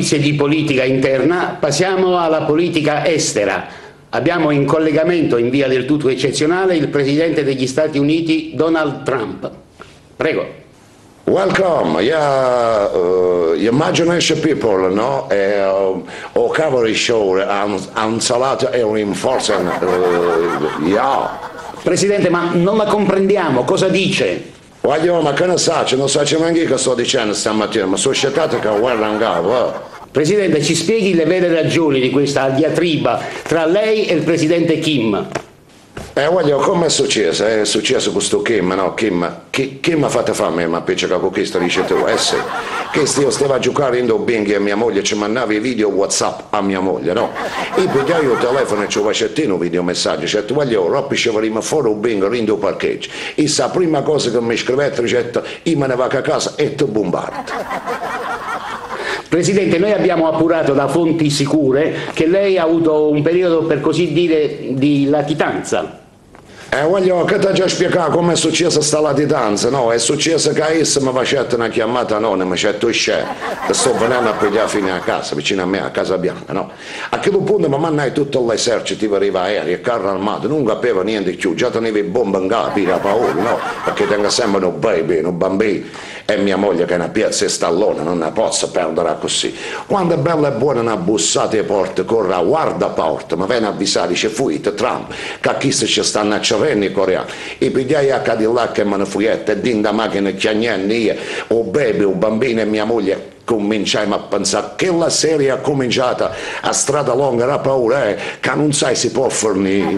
notizie di politica interna, passiamo alla politica estera. Abbiamo in collegamento in via del tutto eccezionale il Presidente degli Stati Uniti Donald Trump. Prego. Welcome, yeah, imagination people, no? O cavalry show, un salato e un rinforzo, yeah. Presidente, ma non la comprendiamo, cosa dice? Voglio, ma che ne faccio? Non so neanche che sto dicendo stamattina, ma sono scettato che guarda in capo. Presidente, ci spieghi le vere ragioni di questa diatriba tra lei e il Presidente Kim? Voglio, come è successo? È successo questo Kim, no? Kim ha fatto fame, ma piccica con questo dice tu, sì. Che io stavo a giocare in Bing e mia moglie ci mandava i video WhatsApp a mia moglie, no? E poi io il telefono e ci facevo un video messaggio, cioè tu voglio, Roppi ci faremo fuori un Bing rindo parcheggio. E la prima cosa che mi scrivette, dicette, io me ne vado a casa e ti bombardo. Presidente, noi abbiamo appurato da fonti sicure che lei ha avuto un periodo, per così dire, di latitanza. Voglio che ti già spiegare come è successa sta latitanza, no? È successo che essa mi faceva una chiamata anonima, c'è tu c'è, che sto venendo a pigliare fino a casa, vicino a me, a Casa Bianca, no? A quel punto mi mandai tutto l'esercito, arriva aerei e carro armato, non capiva niente più, già tenevi bombe in capo, la paura, no? Perché tengo sempre un baby, un bambino, e mia moglie che è una piazza e stallone, non ne posso perdere così. Quando è bella e buona una bussata alle porte, corre, guarda la porta, mi viene a avvisare, dice, fuite, Trump, che chi se ci stanno a i coreani, e pigliai a Cadillac e me ne fuiette, e din da macchina chiagnenni io, o baby, o bambino e mia moglie, cominciamo a pensare che la serie ha cominciata a strada lunga, era paura, che non sai si può fornire.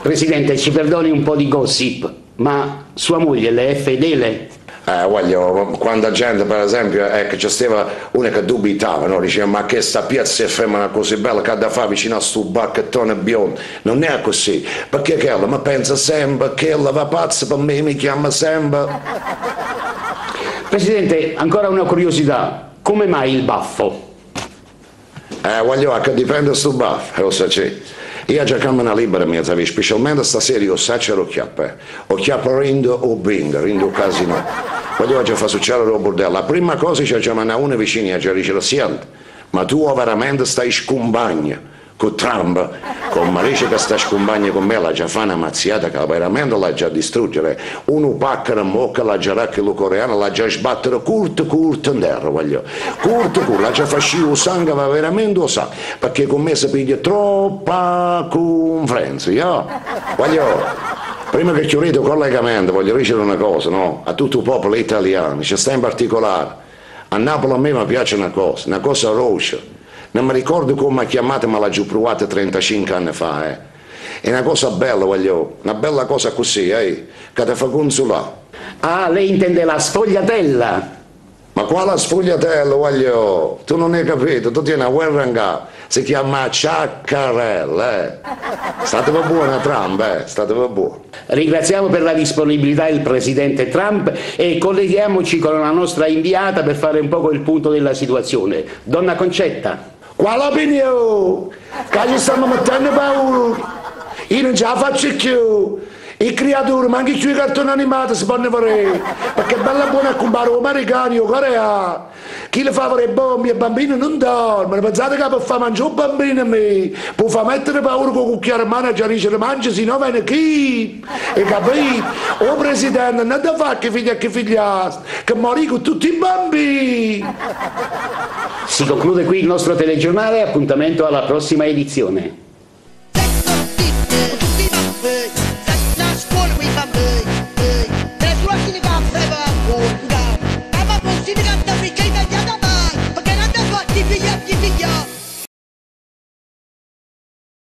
Presidente, ci perdoni un po' di gossip, ma sua moglie le è fedele? Voglio, quando la gente per esempio che c'è stava una che dubitava, no? Diceva ma che sta piazza è femmina così bella che ha da fare vicino a sto bacchettone biondo, non è così, perché che ella mi pensa sempre che ella va pazza per me, mi chiama sempre. Presidente, ancora una curiosità, come mai il baffo? Voglio, che dipende sto baffo, lo so c'è. Io già cammino libera mia, specialmente stasera io saccio lo chiappo rindo o bingo, rindo casino. Voglio già far succedere il bordello. La prima cosa c'è già una vicina e già dice, senti, ma tu veramente stai scombagna con Trump, con Marice che sta scombagna con me, la già fa una mazziata che veramente la già distruggere. Uno pacca in bocca, la già racchio coreano, la già sbattere curto in terra, voglio. Curto, la già fa scio il sangue, va veramente lo sa, perché con me si piglia troppa conferenza, yeah? Voglio. Prima che chiudete il collegamento voglio dire una cosa, no? A tutto il popolo italiano, c'è sta in particolare, a Napoli a me mi piace una cosa rossa, non mi ricordo come ha chiamato ma l'ha già provata 35 anni fa, è una cosa bella, voglio, una bella cosa così, che ti fa consolare. Ah, lei intende la sfogliatella? Ma quale sfogliatella, voglio, tu non hai capito, tu tieni una guerra in capo, si chiama ciaccarella, Statevi buona Trump, statevi buono. Ringraziamo per la disponibilità il Presidente Trump e colleghiamoci con la nostra inviata per fare un poco il punto della situazione. Donna Concetta. Quale opinione? Che ci stiamo mettendo paura? Io non ce la faccio più. I creatori, ma anche i cartoni animati si possono fare, perché è bella buona a comprare gli americani o coreani. Chi le fa fare bombe e i bambini non dormono, pensate che per far mangiare un bambino a me, può far mettere paura con il cucchiaio in mano e già dice mangia, se no viene chi? E capito? O Presidente, non da fare che figlia che figliastri, che morì con tutti i bambini. Si conclude qui il nostro telegiornale, appuntamento alla prossima edizione.